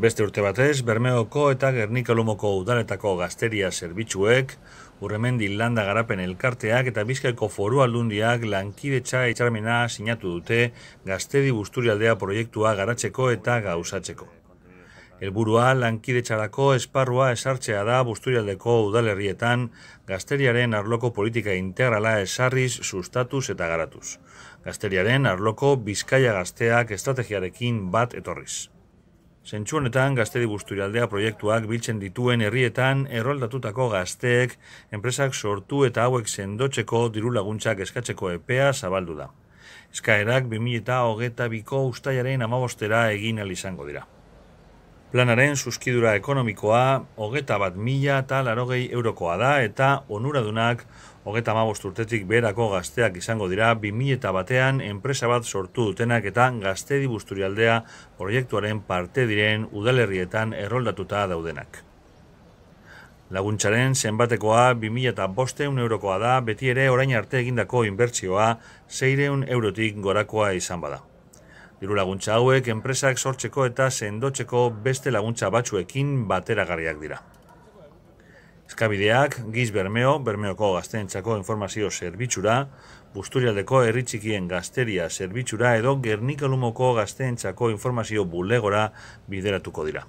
Beste urte batez, Bermeoko eta Gernika-Lumoko udaletako gazteria zerbitzuek, Urremendi Landa Garapen Elkarteak eta Bizkaiko Foru Aldundiak lankidetza hitzarmena sinatu dute Gaztedi Busturialdea proiektua garatzeko eta gauzatzeko. Helburua lankidetzarako esparrua esartzea da Busturialdeko udalerrietan gazteriaren arloko politika integrala esarriz, sustatuz eta garatuz. Gazteriaren arloko Bizkaia Gazteak estrategiarekin bat etorriz. Zentzu honetan, Gaztedi Busturialdea proiektuak biltzen dituen herrietan erroldatutako gazteek enpresak sortu eta hauek sendotzeko diru laguntzak eskatzeko epea zabaldu da. Eskaerak 2022ko uztailaren 15 egin ahal izango dira. Planaren zuzkidura ekonomikoa 21.080 eurokoa da eta onuradunak 35 urtetik beherako gazteak izango dira 2001an enpresa bat sortu dutenak eta Gaztedi Busturialdea proiektuaren parte diren udalerrietan erroldatuta daudenak. Laguntzaren zenbatekoa 2.500 eurokoa da, beti ere orain arte egindako inbertsioa 600 eurotik gorakoa izan bada. Diru laguntza hauek enpresak sortzeko eta sendotzeko beste laguntza batzuekin bateragarriak dira. Eskabideak Giz Bermeo, Bermeoko gazteentzako informazio zerbitzura, Busturialdeko herri txikien gazteria zerbitzura edo Gernika-Lumoko gazteentzako informazio bulegora bideratuko dira.